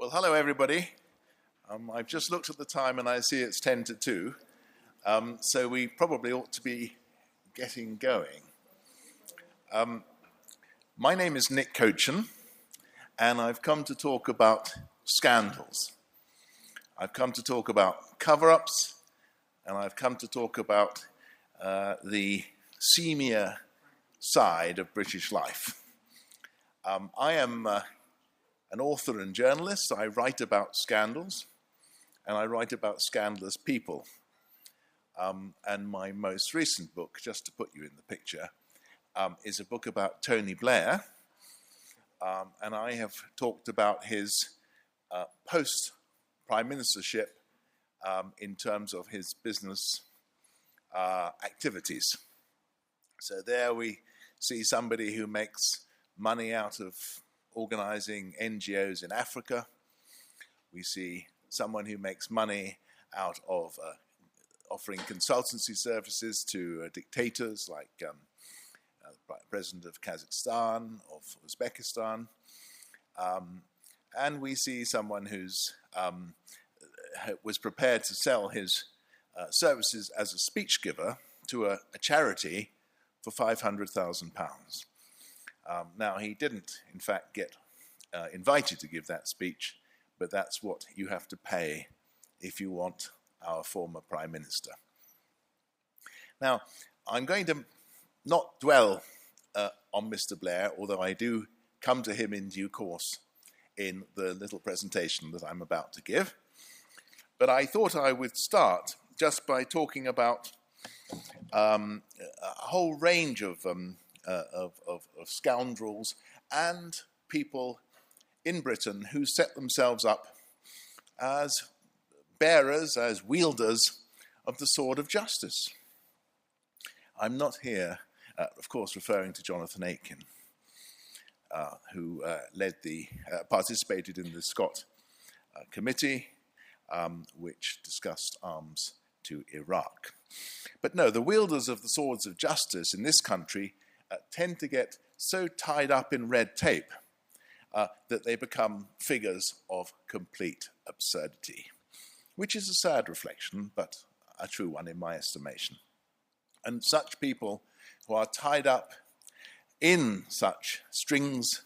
Well, hello everybody. I've just looked at the time and I see it's 10 to 2, so we probably ought to be getting going. My name is Nick KOCHAN, and I've come to talk about scandals. I've come to talk about cover-ups, and I've come to talk about the seamier side of British life. I am an author and journalist. I write about scandals, and I write about scandalous people. And my most recent book, just to put you in the picture, is a book about Tony Blair. And I have talked about his post-prime ministership in terms of his business activities. So there we see somebody who makes money out of organizing NGOs in Africa. We see someone who makes money out of offering consultancy services to dictators like the president of Kazakhstan, of Uzbekistan. And we see someone who's was prepared to sell his services as a speech giver to a charity for £500,000. Now, he didn't, in fact, get invited to give that speech, but that's what you have to pay if you want our former Prime Minister. Now, I'm going to not dwell on Mr. Blair, although I do come to him in due course in the little presentation that I'm about to give. But I thought I would start just by talking about a whole range of scoundrels and people in Britain who set themselves up as bearers, as wielders of the sword of justice. I'm not here, of course, referring to Jonathan Aitken, who participated in the Scott Committee, which discussed arms to Iraq. But no, the wielders of the swords of justice in this country tend to get so tied up in red tape that they become figures of complete absurdity, which is a sad reflection, but a true one in my estimation. And such people who are tied up in such strings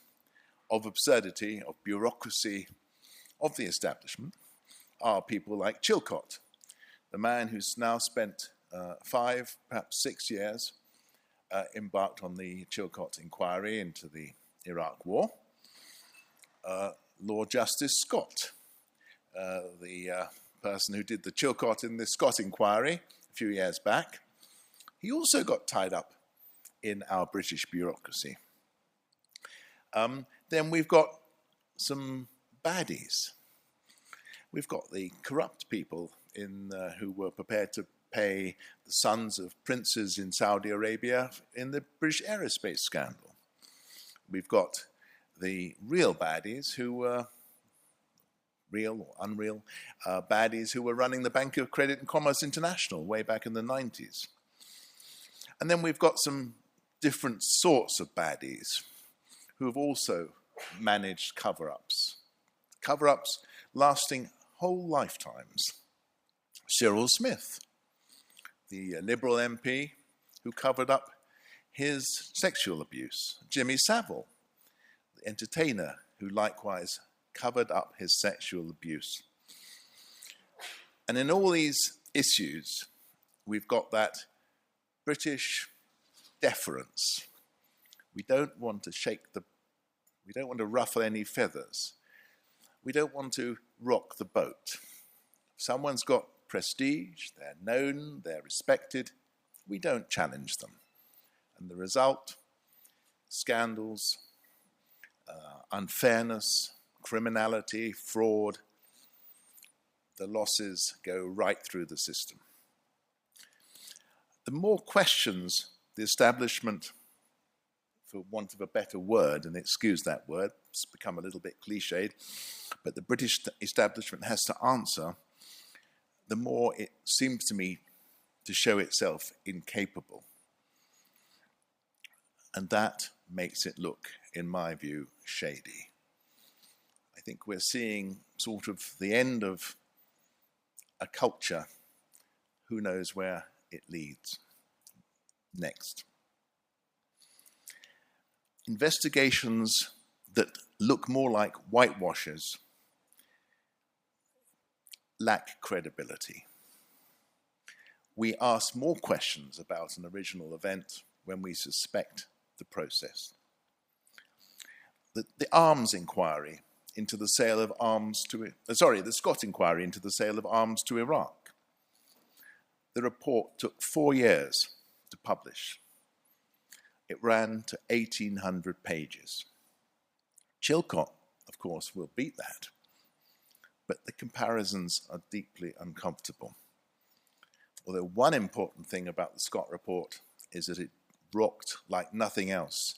of absurdity, of bureaucracy, of the establishment, are people like Chilcott, the man who's now spent 5, perhaps 6 years embarked on the Chilcott Inquiry into the Iraq War. Lord Justice Scott, the person who did the Chilcott in the Scott Inquiry a few years back, he also got tied up in our British bureaucracy. Then we've got some baddies. We've got the corrupt people who were prepared to pay the sons of princes in Saudi Arabia in the British Aerospace scandal. We've got the real baddies who were real or unreal baddies who were running the Bank of Credit and Commerce International way back in the 90s. And then we've got some different sorts of baddies who have also managed cover-ups lasting whole lifetimes. Cyril Smith, the Liberal MP who covered up his sexual abuse. Jimmy Savile, the entertainer who likewise covered up his sexual abuse. And in all these issues, we've got that British deference. We don't want to ruffle any feathers. We don't want to rock the boat. If someone's got prestige, they're known, they're respected, we don't challenge them. And the result, scandals, unfairness, criminality, fraud, the losses go right through the system. The more questions the establishment, for want of a better word, and excuse that word, it's become a little bit cliched, but the British establishment has to answer, the more it seems to me to show itself incapable. And that makes it look, in my view, shady. I think we're seeing sort of the end of a culture. Who knows where it leads next? Investigations that look more like whitewashes lack credibility. We ask more questions about an original event when we suspect the process. The arms inquiry into the sale of arms to, the Scott inquiry into the sale of arms to Iraq. The report took 4 years to publish. It ran to 1,800 pages. Chilcott, of course, will beat that, but the comparisons are deeply uncomfortable. Although one important thing about the Scott report is that it rocked like nothing else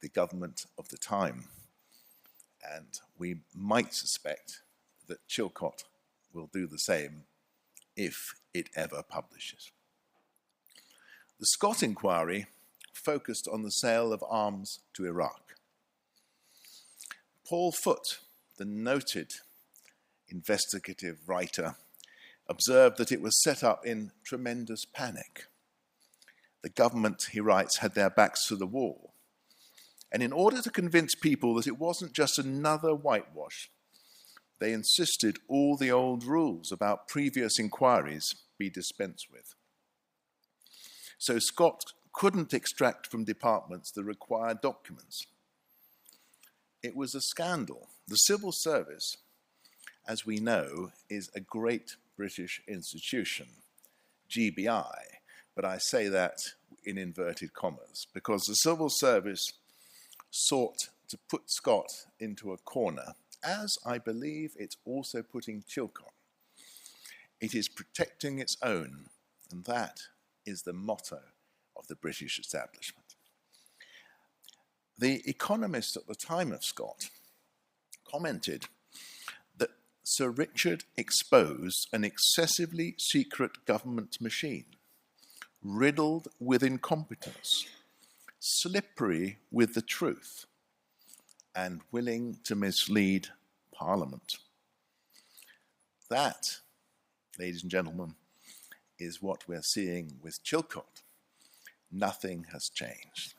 the government of the time. And we might suspect that Chilcott will do the same if it ever publishes. The Scott inquiry focused on the sale of arms to Iraq. Paul Foote, the noted investigative writer, observed that it was set up in tremendous panic. The government, he writes, had their backs to the wall. And in order to convince people that it wasn't just another whitewash, they insisted all the old rules about previous inquiries be dispensed with. So Scott couldn't extract from departments the required documents. It was a scandal. The civil service, as we know, is a great British institution, GBI, but I say that in inverted commas, because the civil service sought to put Scott into a corner, as I believe it's also putting Chilcott. It is protecting its own, and that is the motto of the British establishment. The Economist at the time of Scott commented that Sir Richard exposed an excessively secret government machine, riddled with incompetence, slippery with the truth, and willing to mislead Parliament. That, ladies and gentlemen, is what we're seeing with Chilcott. Nothing has changed.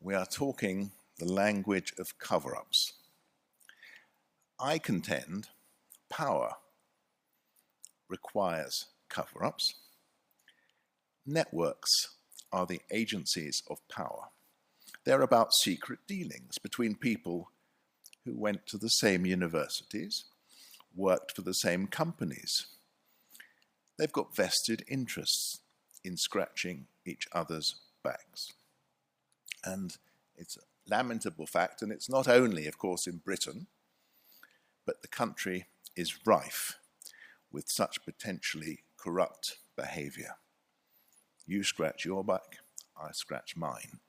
We are talking the language of cover-ups. I contend power requires cover-ups. Networks are the agencies of power. They're about secret dealings between people who went to the same universities, worked for the same companies. They've got vested interests in scratching each other's backs. And it's a lamentable fact, and it's not only, of course, in Britain, but the country is rife with such potentially corrupt behaviour. You scratch your back, I scratch mine.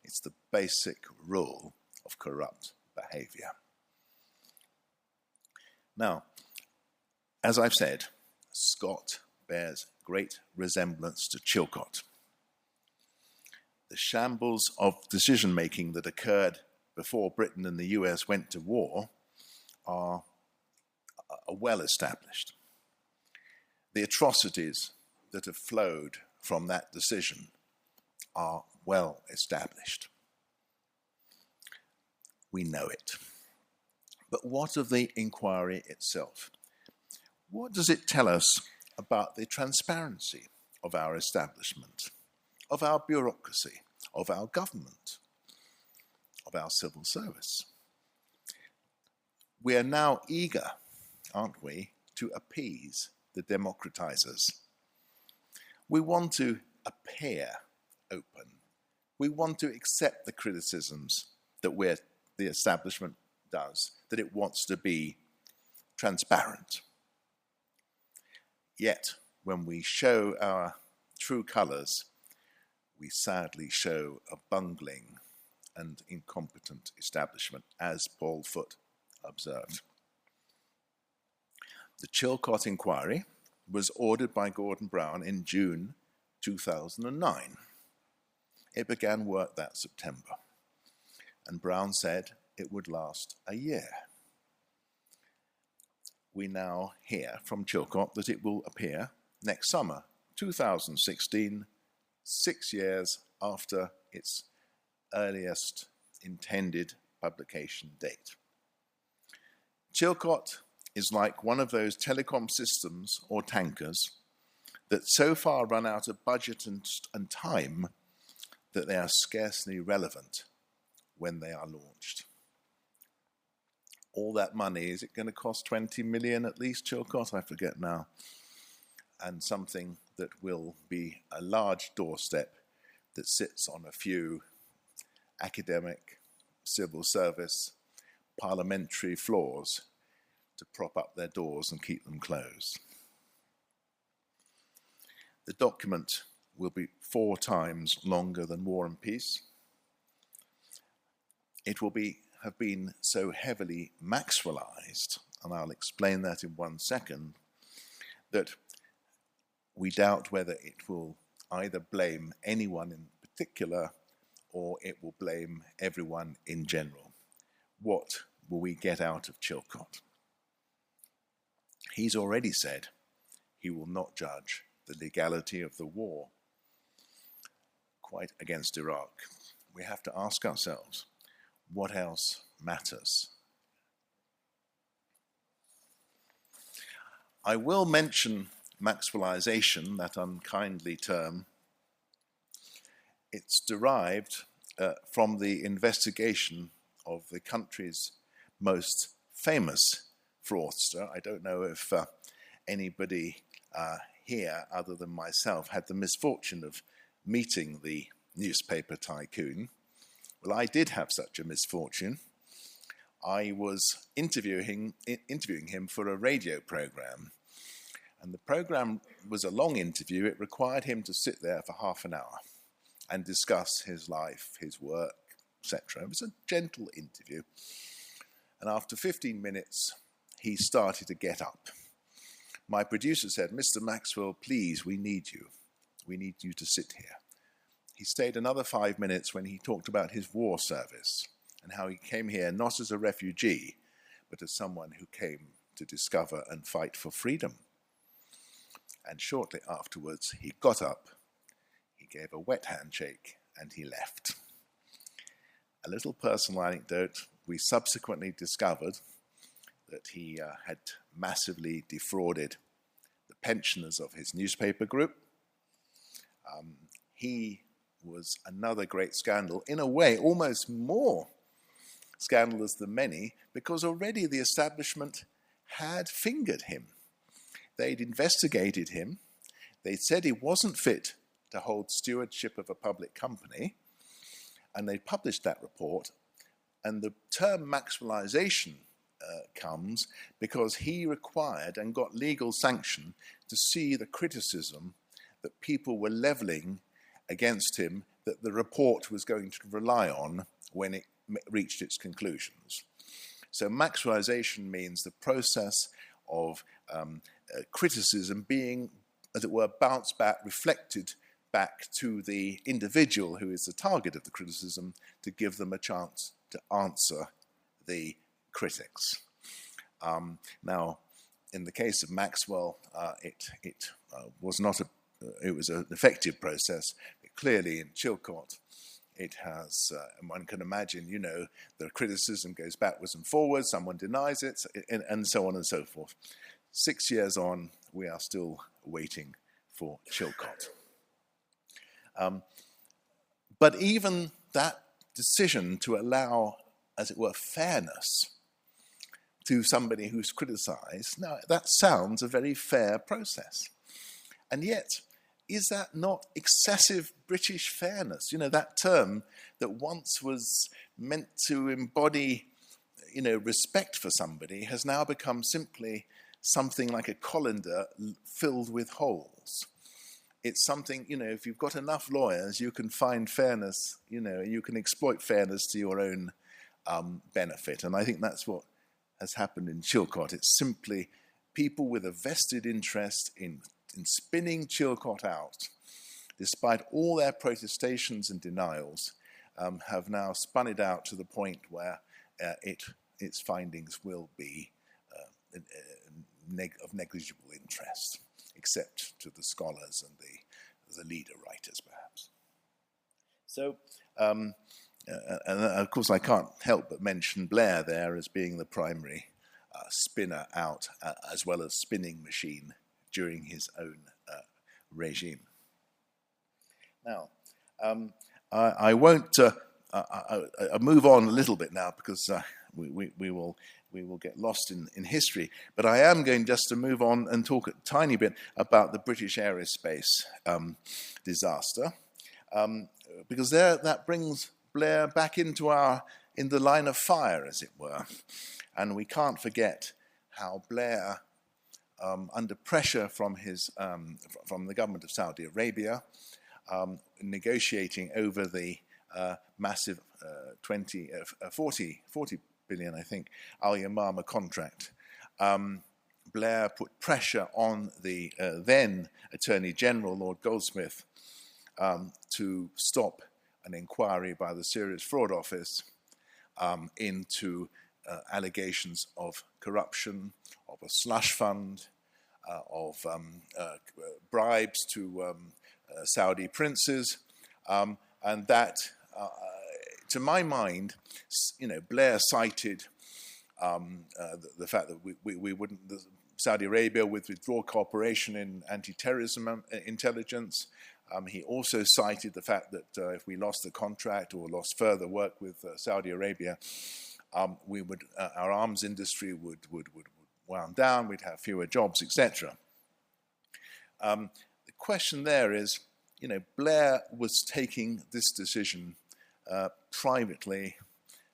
It's the basic rule of corrupt behaviour. Now, as I've said, Scott bears great resemblance to Chilcott. The shambles of decision-making that occurred before Britain and the US went to war are well established. The atrocities that have flowed from that decision are well established. We know it. But what of the inquiry itself? What does it tell us about the transparency of our establishment, of our bureaucracy, of our government, of our civil service? We are now eager, aren't we, to appease the democratizers. We want to appear open. We want to accept the criticisms that the establishment does, that it wants to be transparent. Yet, when we show our true colours, we sadly show a bungling and incompetent establishment, as Paul Foote observed. The Chilcott Inquiry was ordered by Gordon Brown in June 2009. It began work that September, and Brown said it would last a year. We now hear from Chilcott that it will appear next summer, 2016, 6 years after its earliest intended publication date. Chilcott is like one of those telecom systems or tankers that so far run out of budget and time that they are scarcely relevant when they are launched. All that money, is it going to cost 20 million at least, Chilcott? I forget now. And something that will be a large doorstep that sits on a few academic, civil service, parliamentary floors to prop up their doors and keep them closed. The document will be 4 times longer than War and Peace. It will have been so heavily Maxwellized, and I'll explain that in 1 second, that we doubt whether it will either blame anyone in particular or it will blame everyone in general. What will we get out of Chilcott? He's already said he will not judge the legality of the war quite against Iraq. We have to ask ourselves, what else matters? I will mention Maxwellization, that unkindly term. It's derived from the investigation of the country's most famous fraudster. I don't know if anybody here, other than myself, had the misfortune of meeting the newspaper tycoon. Well, I did have such a misfortune. I was interviewing him for a radio program. And the program was a long interview. It required him to sit there for half an hour and discuss his life, his work, etc. It was a gentle interview. And after 15 minutes, he started to get up. My producer said, "Mr. Maxwell, please, we need you. We need you to sit here." He stayed another 5 minutes when he talked about his war service and how he came here not as a refugee, but as someone who came to discover and fight for freedom. And shortly afterwards, he got up, he gave a wet handshake, and he left. A little personal anecdote, we subsequently discovered that he had massively defrauded the pensioners of his newspaper group. He was another great scandal, in a way almost more scandalous than many, because already the establishment had fingered him. They'd investigated him. They said he wasn't fit to hold stewardship of a public company, and they published that report. And the term Maxwellization comes because he required and got legal sanction to see the criticism that people were levelling against him that the report was going to rely on when it reached its conclusions. So Maxwellization means the process of criticism being, as it were, bounced back, reflected back to the individual who is the target of the criticism to give them a chance to answer the critics. Now, in the case of Maxwell, it was not it was an effective process. But clearly, in Chilcott, it has. One can imagine, the criticism goes backwards and forwards. Someone denies it, and so on and so forth. 6 years on, we are still waiting for Chilcott. But even that decision to allow, as it were, fairness to somebody who's criticised, now that sounds a very fair process. And yet, is that not excessive British fairness? That term that once was meant to embody, respect for somebody has now become simply something like a colander filled with holes. It's something, if you've got enough lawyers, you can find fairness, you can exploit fairness to your own benefit. And I think that's what has happened in Chilcott. It's simply people with a vested interest in spinning Chilcott out, despite all their protestations and denials, have now spun it out to the point where its findings will be of negligible interest, except to the scholars and the leader writers, perhaps. So, and of course, I can't help but mention Blair there as being the primary spinner out, as well as spinning machine during his own regime. Now, I won't. I'll move on a little bit now because we will get lost in history. But I am going just to move on and talk a tiny bit about the British Aerospace disaster, because that brings Blair back in the line of fire, as it were, and we can't forget how Blair, under pressure from the government of Saudi Arabia, negotiating over the massive 40 billion, I think, Al Yamama contract, Blair put pressure on the then Attorney General, Lord Goldsmith, to stop an inquiry by the Serious Fraud Office into allegations of corruption, of a slush fund, of bribes to Saudi princes, and that, to my mind, Blair cited the fact that we wouldn't, Saudi Arabia would withdraw cooperation in anti-terrorism intelligence. He also cited the fact that if we lost the contract or lost further work with Saudi Arabia, our arms industry would wound down, we'd have fewer jobs, etc. The question there is, Blair was taking this decision privately.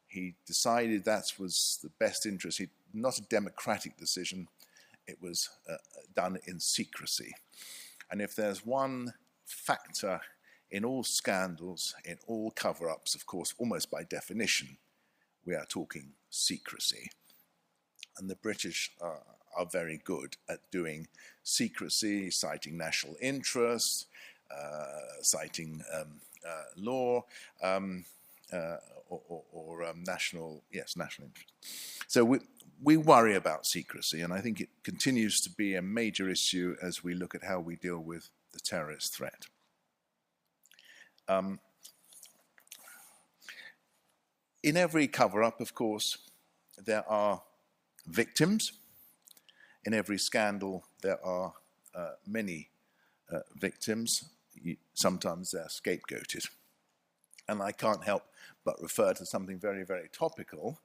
He decided that was the best interest. Not a democratic decision. It was done in secrecy. And if there's one factor in all scandals, in all cover-ups, of course, almost by definition, we are talking secrecy. And the British are very good at doing secrecy, citing national interest, citing law, or national interest. So we worry about secrecy, and I think it continues to be a major issue as we look at how we deal with the terrorist threat. In every cover-up, of course, there are victims. In every scandal, there are many victims. Sometimes they're scapegoated. And I can't help but refer to something very, very topical,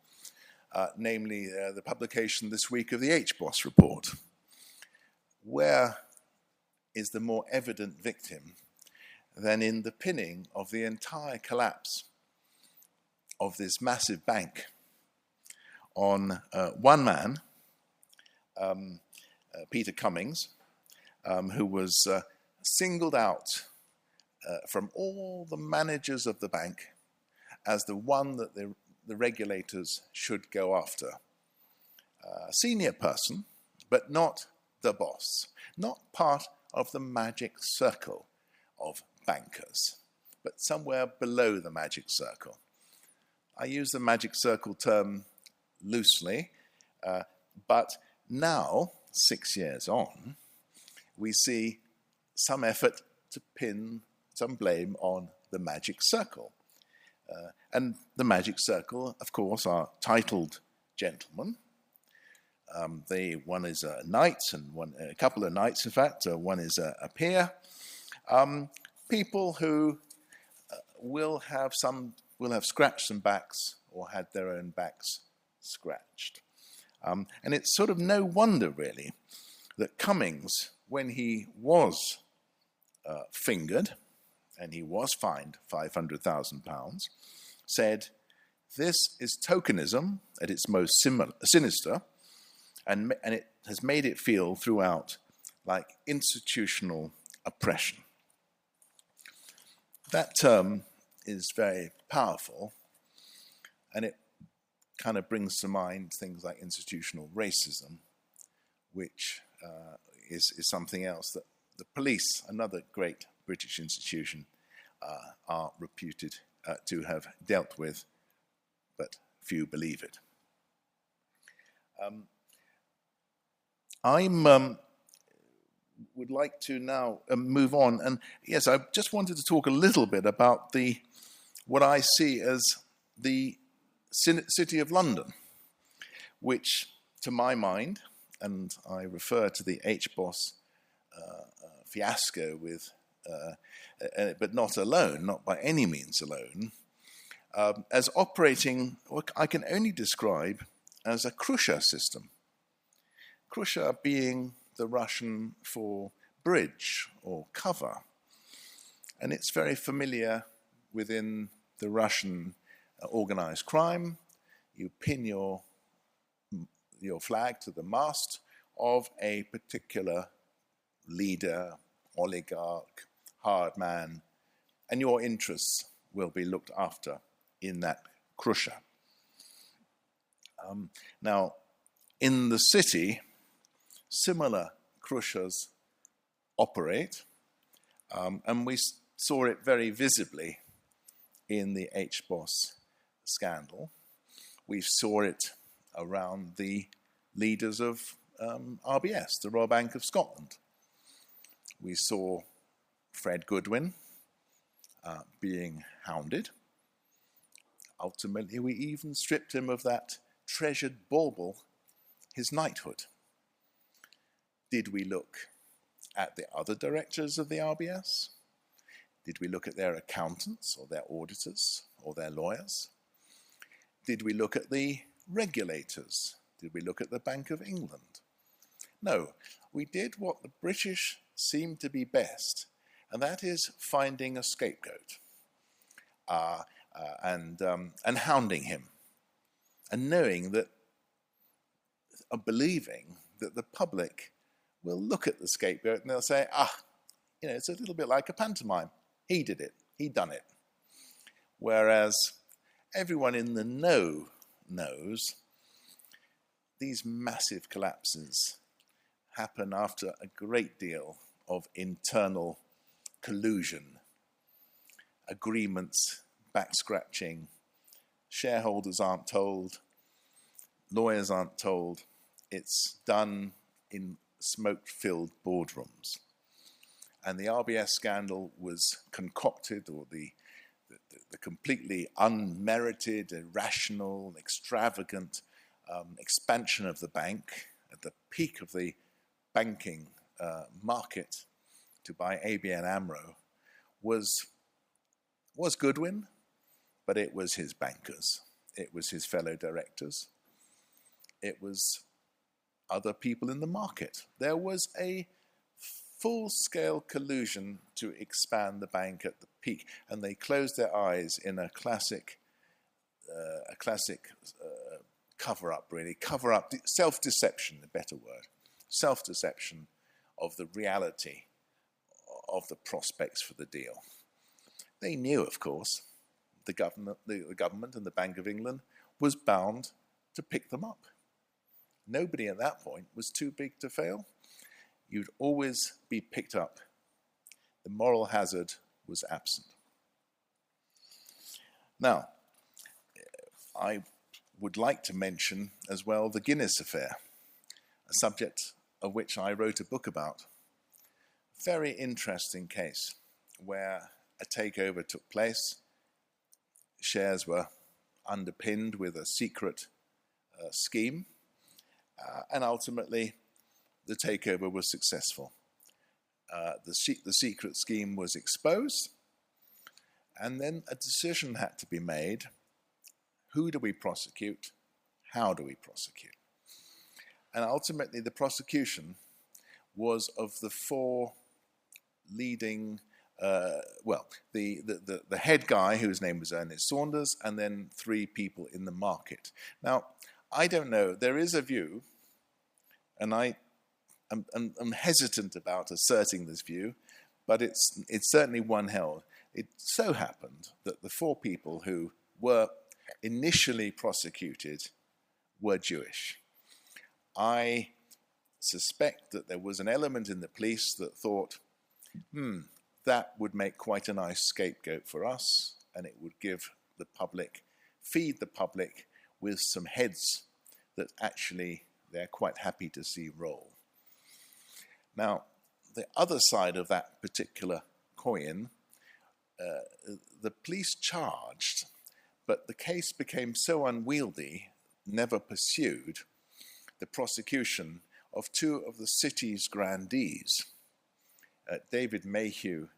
namely the publication this week of the HBOS report. Where is the more evident victim than in the pinning of the entire collapse of this massive bank on one man, Peter Cummings, who was singled out from all the managers of the bank as the one that the regulators should go after. A senior person, but not the boss, not part of the magic circle of bankers, but somewhere below the magic circle. I use the magic circle term loosely, but now, 6 years on, we see some effort to pin some blame on the magic circle. And the magic circle, of course, are titled gentlemen. One is a knight, and a couple of knights, in fact. One is a peer. People who will have scratched some backs or had their own backs scratched. And it's sort of no wonder, really, that Cummings, when he was fingered, and he was fined £500,000, said, "This is tokenism at its most sinister, and it has made it feel throughout like institutional oppression." That term is very powerful, and it kind of brings to mind things like institutional racism, which is something else that the police, another great British institution, are reputed to have dealt with, but few believe it. I would like to now move on, and yes, I just wanted to talk a little bit about what I see as the City of London, which, to my mind, and I refer to the HBOS fiasco with, but not alone, not by any means alone, as operating what I can only describe as a Krusha system. Krusha being the Russian for bridge or cover. And it's very familiar within the Russian organized crime. You pin your flag to the mast of a particular leader, oligarch, hard man, and your interests will be looked after in that Krusha. Now, in the city, similar Krushas operate, and we saw it very visibly in the HBOS scandal. We saw it around the leaders of RBS, the Royal Bank of Scotland. We saw Fred Goodwin being hounded. Ultimately, we even stripped him of that treasured bauble, his knighthood. Did we look at the other directors of the RBS? Did we look at their accountants or their auditors or their lawyers? Did we look at the regulators? Did we look at the Bank of England? No, we did what the British seemed to be best, and that is finding a scapegoat and hounding him, and knowing that, believing that the public will look at the scapegoat and they'll say, it's a little bit like a pantomime. He did it. He done it. Whereas everyone in the know knows these massive collapses happen after a great deal of internal collusion, agreements, back-scratching. Shareholders aren't told. Lawyers aren't told. It's done in smoke-filled boardrooms. And the RBS scandal was concocted, or the completely unmerited, irrational, extravagant expansion of the bank at the peak of the banking market to buy ABN AMRO was Goodwin, but it was his bankers. It was his fellow directors. It was other people in the market. There was a full-scale collusion to expand the bank at the peak, and they closed their eyes in a classic cover-up, really. Cover-up, self-deception, a better word. Self-deception of the reality of the prospects for the deal. They knew, of course, the government and the Bank of England was bound to pick them up. Nobody at that point was too big to fail. You'd always be picked up. The moral hazard was absent. Now, I would like to mention as well the Guinness Affair, a subject of which I wrote a book about. Very interesting case where a takeover took place. Shares were underpinned with a secret scheme, and ultimately the takeover was successful. The secret scheme was exposed, and then a decision had to be made. Who do we prosecute? How do we prosecute? And ultimately the prosecution was of the four leading, the head guy, whose name was Ernest Saunders, and then three people in the market. Now, I don't know, there is a view, and I'm hesitant about asserting this view, but it's certainly one held. It so happened that the four people who were initially prosecuted were Jewish. I suspect that there was an element in the police that thought, that would make quite a nice scapegoat for us, and it would give the public, feed the public with some heads that actually they're quite happy to see roll. Now, the other side of that particular coin, the police charged, but the case became so unwieldy, never pursued, the prosecution of two of the city's grandees, David Mayhew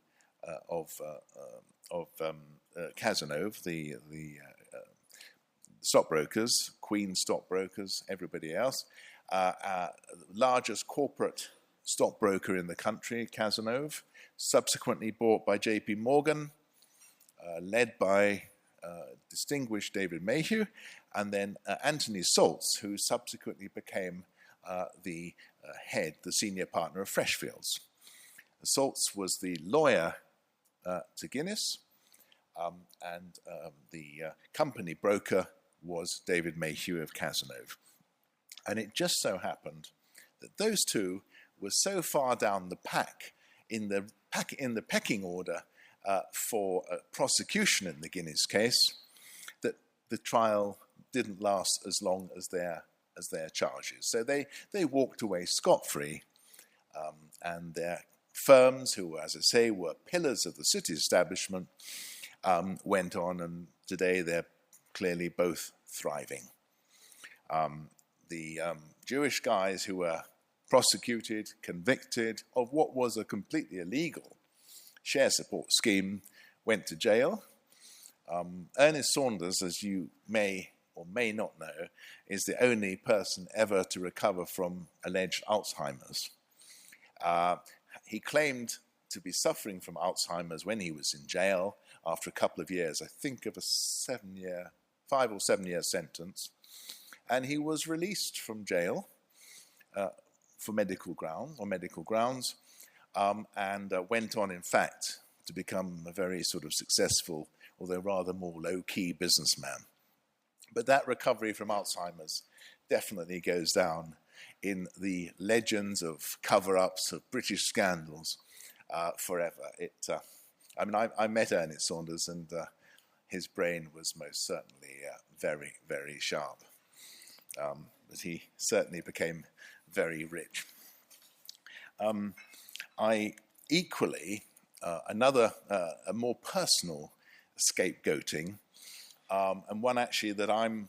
of Cazenove, the stockbrokers, Queen stockbrokers, everybody else, largest corporate stockbroker in the country, Cazenove, subsequently bought by J.P. Morgan, led by distinguished David Mayhew, and then Anthony Saltz, who subsequently became the senior partner of Freshfields. Saltz was the lawyer to Guinness, and the company broker was David Mayhew of Cazenove. And it just so happened that those two were so far down the pack in the pecking order for prosecution in the Guinness case that the trial didn't last as long as their charges. So they walked away scot-free, and their firms, who, as I say, were pillars of the city establishment, went on, and today they're clearly both thriving. The Jewish guys who were prosecuted, convicted of what was a completely illegal share support scheme, went to jail. Ernest Saunders, as you may or may not know, is the only person ever to recover from alleged Alzheimer's. He claimed to be suffering from Alzheimer's when he was in jail after a couple of years, I think of a 5 or 7 year sentence. And he was released from jail for medical grounds, and went on, in fact, to become a very sort of successful, although rather more low-key businessman. But that recovery from Alzheimer's definitely goes down in the legends of cover-ups, of British scandals, forever. I met Ernest Saunders, and his brain was most certainly very, very sharp. But he certainly became very rich. I equally, a more personal scapegoating, and one actually that I'm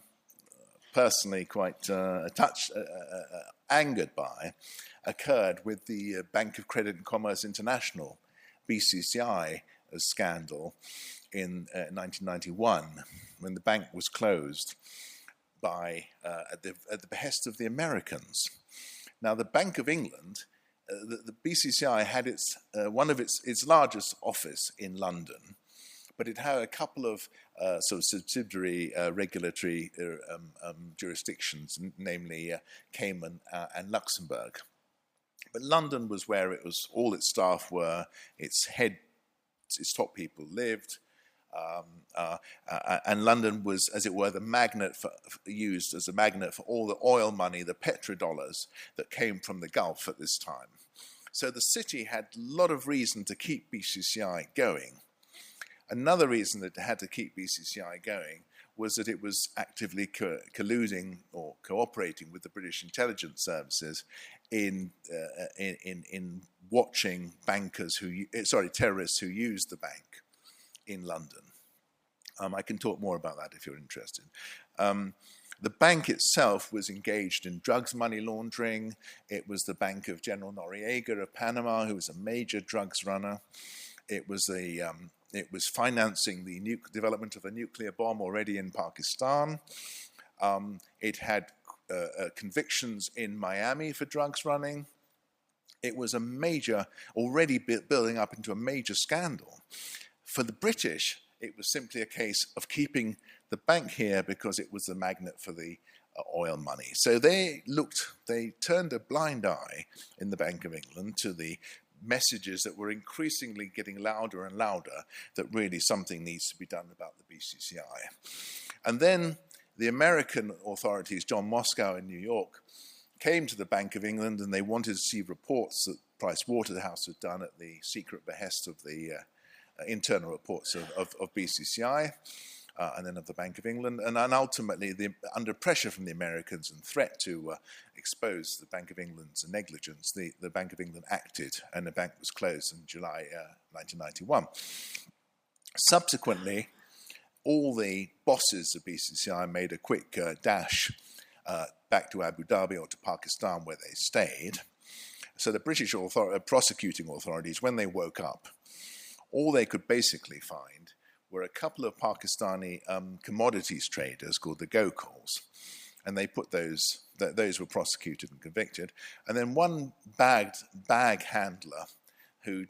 personally quite angered by, occurred with the Bank of Credit and Commerce International, BCCI, scandal in 1991, when the bank was closed at the behest of the Americans. Now, the Bank of England, the BCCI had one of its largest office in London, but it had a couple of sort of subsidiary regulatory jurisdictions, namely Cayman and Luxembourg. But London was where all its staff were, its top people lived, and London was, as it were, used as a magnet for all the oil money, the petrodollars that came from the Gulf at this time. So the city had a lot of reason to keep BCCI going. Another reason that it had to keep BCCI going was that it was actively colluding or cooperating with the British intelligence services in watching terrorists who used the bank in London. I can talk more about that if you're interested. The bank itself was engaged in drugs money laundering. It was the bank of General Noriega of Panama, who was a major drugs runner. It was financing the development of a nuclear bomb already in Pakistan. It had convictions in Miami for drugs running. It was already building up into a major scandal. For the British, it was simply a case of keeping the bank here because it was the magnet for the oil money. So they turned a blind eye in the Bank of England to the messages that were increasingly getting louder and louder that really something needs to be done about the BCCI. And then the American authorities, John Moscow in New York, came to the Bank of England, and they wanted to see reports that Price Waterhouse had done at the secret behest of the internal reports of BCCI. and then of the Bank of England, and ultimately, under pressure from the Americans and threat to expose the Bank of England's negligence, the Bank of England acted, and the bank was closed in July 1991. Subsequently, all the bosses of BCCI made a quick dash back to Abu Dhabi or to Pakistan, where they stayed. So the British prosecuting authorities, when they woke up, all they could basically find were a couple of Pakistani commodities traders called the Gokhals, and they put those were prosecuted and convicted. And then one bag handler who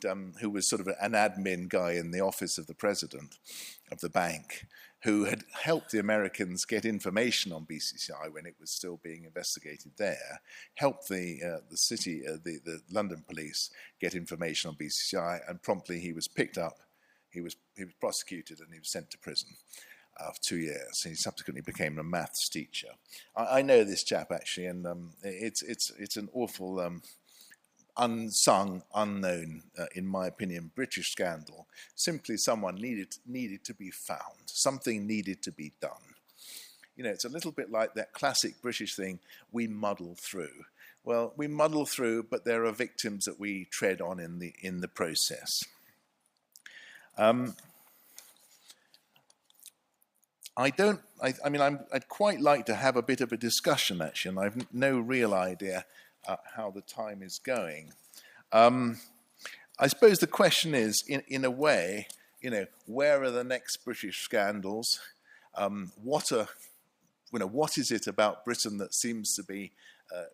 was sort of an admin guy in the office of the president of the bank, who had helped the Americans get information on BCCI when it was still being investigated there, helped the London police get information on BCCI, and promptly he was picked up, he was prosecuted, and he was sent to prison for 2 years. He subsequently became a maths teacher. I know this chap actually, and it's an awful unsung, unknown, in my opinion, British scandal. Simply someone needed to be found. Something needed to be done. You know, it's a little bit like that classic British thing, we muddle through. Well, we muddle through, but there are victims that we tread on in the process. I'd quite like to have a bit of a discussion, actually, and I've no real idea how the time is going. I suppose the question is, in a way, you know, where are the next British scandals? What is it about Britain that seems to be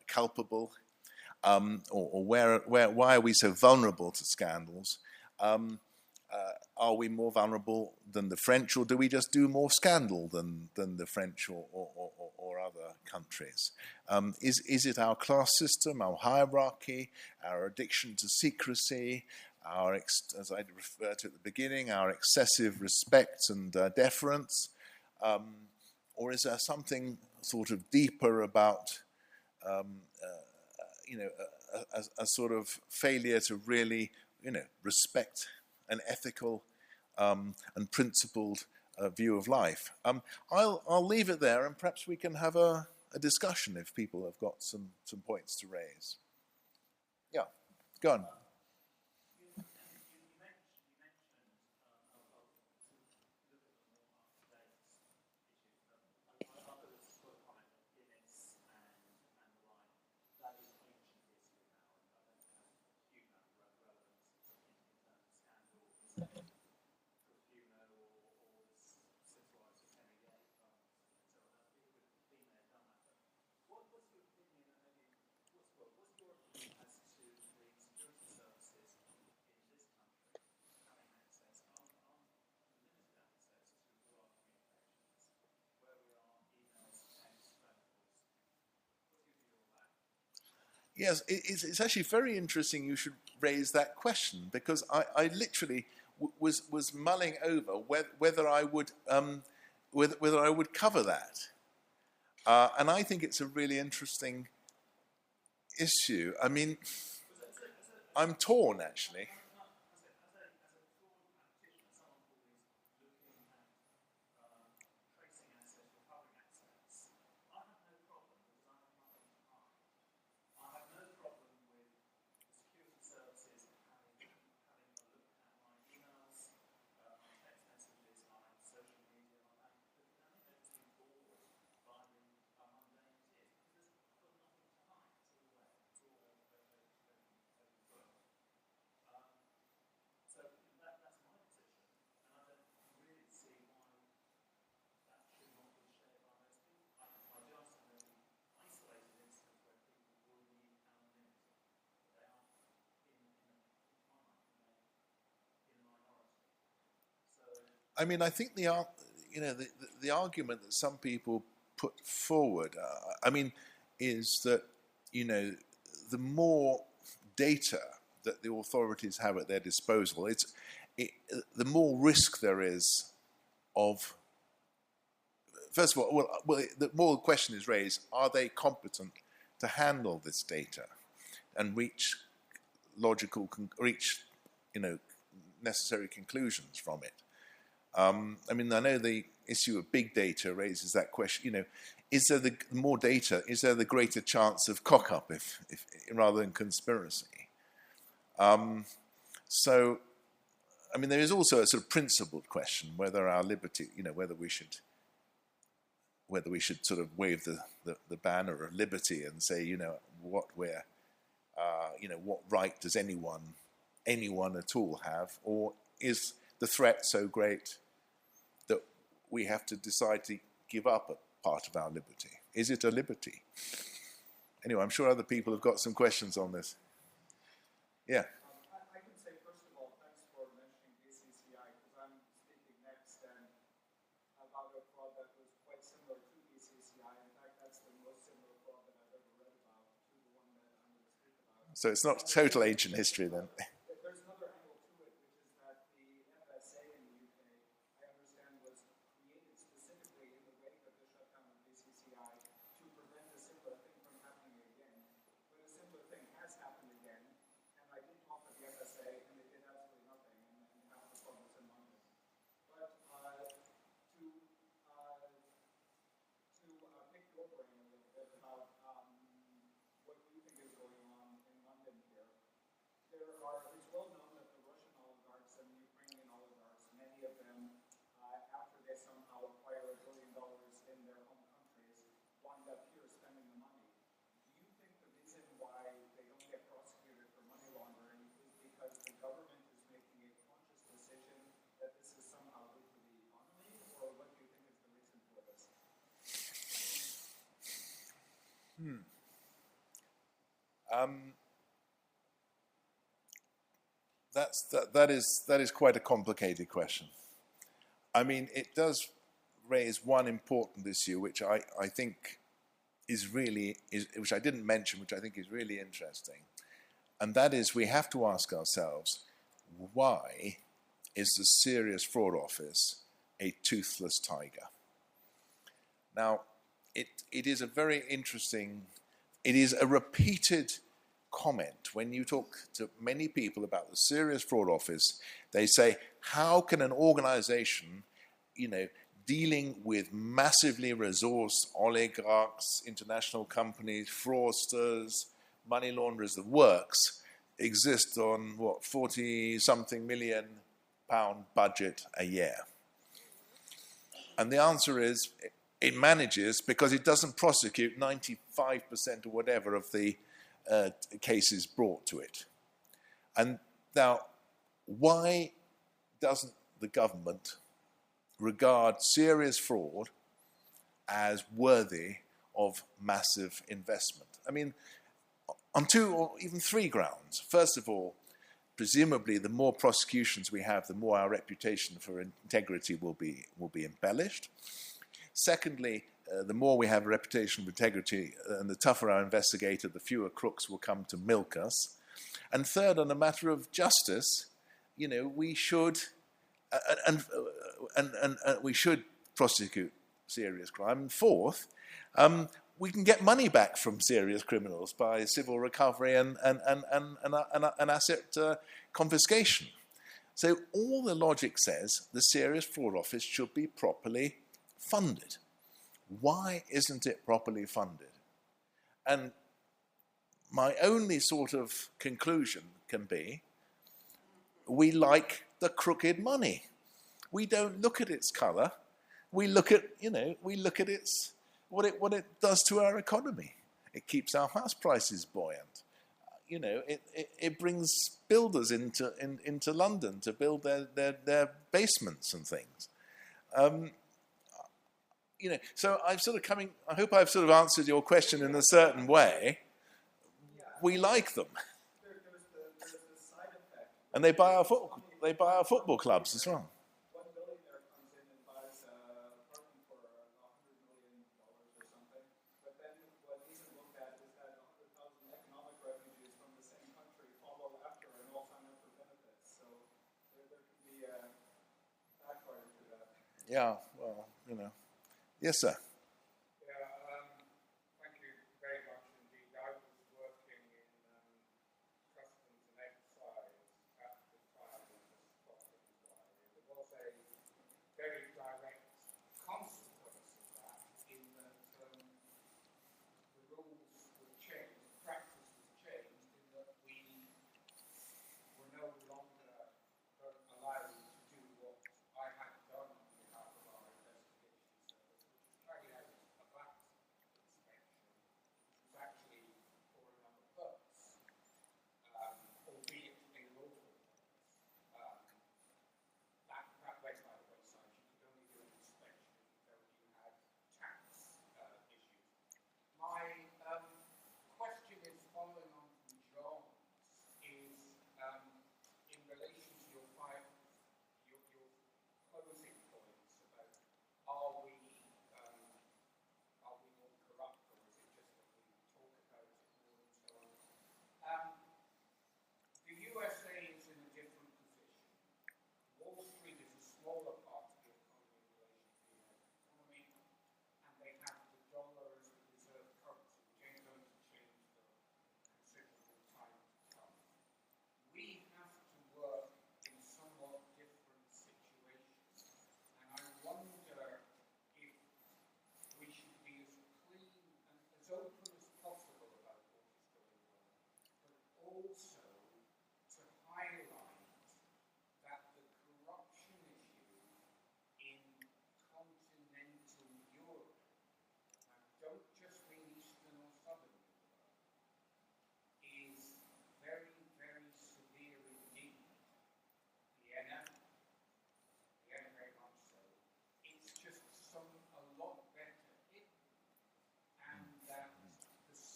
culpable? Or why are we so vulnerable to scandals? Are we more vulnerable than the French, or do we just do more scandal than the French or other countries? Is it our class system, our hierarchy, our addiction to secrecy, as I referred to at the beginning, our excessive respect and deference? Or is there something sort of deeper about, a sort of failure to really, respect an ethical and principled view of life? I'll leave it there, and perhaps we can have a discussion if people have got some points to raise. Yeah, go on. Yes, it's actually very interesting you should raise that question, because I literally was mulling over whether I would cover that, and I think it's a really interesting issue. I mean, I'm torn actually. I mean, I think the argument that some people put forward, is that, the more data that the authorities have at their disposal, the more risk there is of. First of all, the more the question is raised: are they competent to handle this data and reach necessary conclusions from it? I know the issue of big data raises that question. Is there the more data? Is there the greater chance of cock-up, if rather than conspiracy? So, I mean, there is also a sort of principled question whether our liberty, whether we should sort of wave the banner of liberty and say, what right does anyone at all have, or is the threat so great that we have to decide to give up a part of our liberty? Is it a liberty? Anyway, I'm sure other people have got some questions on this. Yeah. I can say, first of all, thanks for mentioning BCCI, because I'm speaking next and about a fraud that was quite similar to BCCI. In fact, that's the most similar fraud that I've ever read about to the one that I'm going to speak about. So it's not total ancient history then. There's another angle to it, which is that the FSA in the UK, I understand, was created specifically in the wake of the shutdown of BCCI to prevent a similar thing from happening again. But a similar thing has happened again, and I did talk with the FSA, and they did absolutely nothing, and half the fraud was in London. But to pick your brain a little bit about what you think is going on in London here. It's well known that the Russian oligarchs and the Ukrainian oligarchs, many of them, after they somehow acquire $1 billion in their home countries, wind up here spending the money. Do you think the reason why they don't get prosecuted for money laundering is because the government is making a conscious decision that this is somehow good for the economy, or what do you think is the reason for this? That is quite a complicated question. I mean, it does raise one important issue, which I think is which I didn't mention, which I think is really interesting, and that is we have to ask ourselves, why is the Serious Fraud Office a toothless tiger? Now, it is a very interesting. It is a repeated comment. When you talk to many people about the Serious Fraud Office, they say, how can an organization, dealing with massively resourced oligarchs, international companies, fraudsters, money launderers, the works, exist on, 40-something million pound budget a year? And the answer is, it manages because it doesn't prosecute 95% or whatever of the cases brought to it. And now, why doesn't the government regard serious fraud as worthy of massive investment? I mean, on 2 or even 3 grounds. First of all, presumably the more prosecutions we have, the more our reputation for integrity will be embellished. Secondly, the more we have a reputation of integrity and the tougher our investigator, the fewer crooks will come to milk us. And third, on a matter of justice, we should we should prosecute serious crime. And fourth, we can get money back from serious criminals by civil recovery and asset confiscation. So all the logic says the Serious Fraud Office should be properly funded. Why isn't it properly funded? And my only sort of conclusion can be, we like the crooked money. We don't look at its colour. We look at, its what it does to our economy. It keeps our house prices buoyant. It brings builders into London to build their basements and things. So I'm sort of coming. I hope I've sort of answered your question in a certain way. We like them, There's the side effect. and they buy our football clubs as well. One billionaire comes in and buys an apartment for $100 million or something, but then what isn't looked at is that 100,000 economic refugees from the same country follow after and all sign up for benefits. So there could be a backfire to that. Yeah, well, Yes, sir. Thank you very much indeed. I was working in customs and excise at the time of the Scotland inquiry. There was a very direct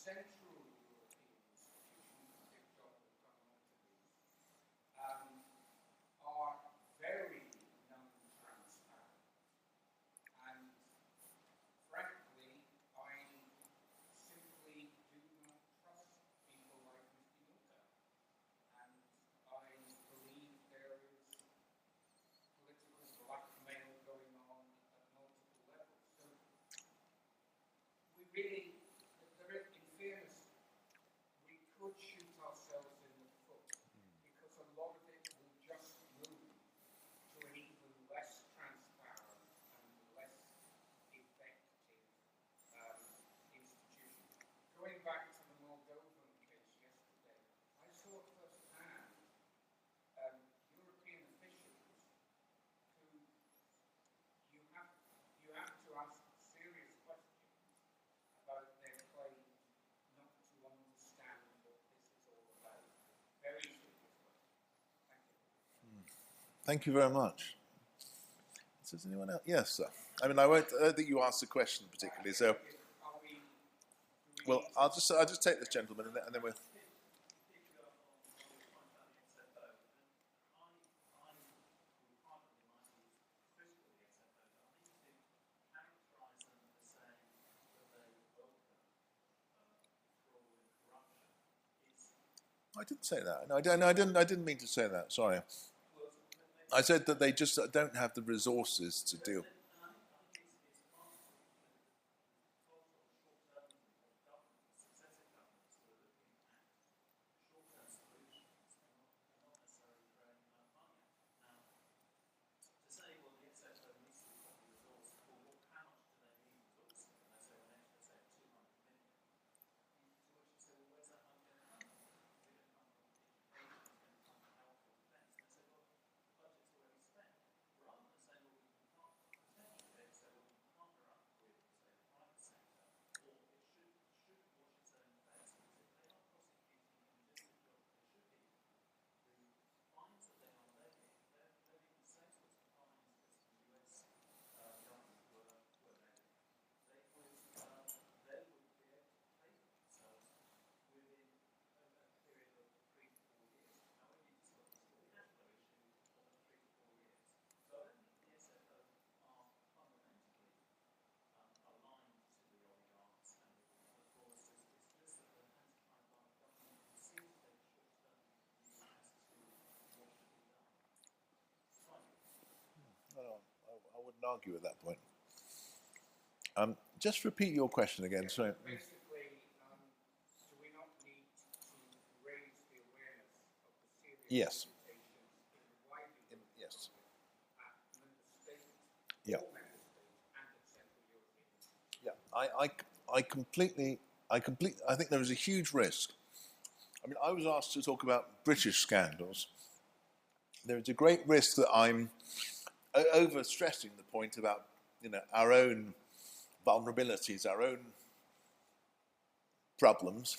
Central European institutions, big job will come on to these, are very non-transparent. And frankly, I simply do not trust people like Mr. Juncker. And I believe there is political blackmail going on at multiple levels. So we really, in fairness, we could shoot ourselves in the foot because a lot of it will just move to an even less transparent and less effective institution. Going back to the Moldovan case yesterday, I saw firsthand European officials who you have to ask serious questions about their claim not to understand what this is all about. Very serious questions. Thank you. Thank you very much. Does anyone else? Yes, sir. I mean, I don't think you asked the question particularly, so. Well, I'll just take this gentleman and then we'll. I didn't say that. No, I didn't mean to say that. Sorry. I said that they just don't have the resources to deal. I wouldn't argue at that point. Just repeat your question again. Sorry. Basically, do we not need to raise the awareness of the serious Yes. limitations in the wider Yes. at member states, Yeah. all member states, and at Central European institutions? Yeah. I think there is a huge risk. I mean, I was asked to talk about British scandals. There is a great risk that I'm overstressing the point about, our own vulnerabilities, our own problems.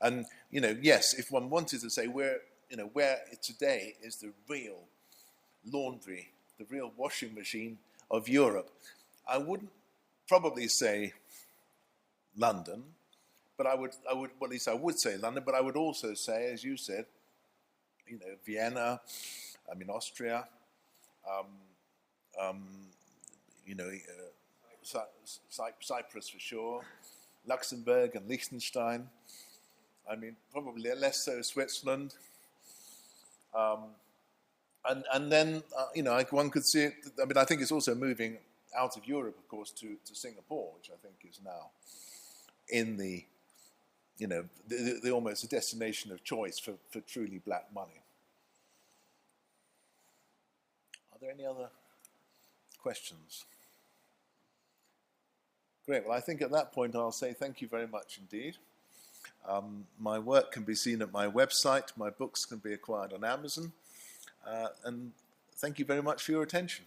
And, yes, if one wanted to say where today is the real laundry, the real washing machine of Europe, I wouldn't probably say London, but I would, well, at least I would say London, but I would also say, as you said, Vienna, Austria, Cyprus for sure, Luxembourg and Liechtenstein. Probably less so Switzerland. And then, one could see it. I think it's also moving out of Europe, of course, to Singapore, which I think is now in the almost a destination of choice for truly black money. Are there any other questions? Great. Well, I think at that point I'll say thank you very much indeed. My work can be seen at my website. My books can be acquired on Amazon. And thank you very much for your attention.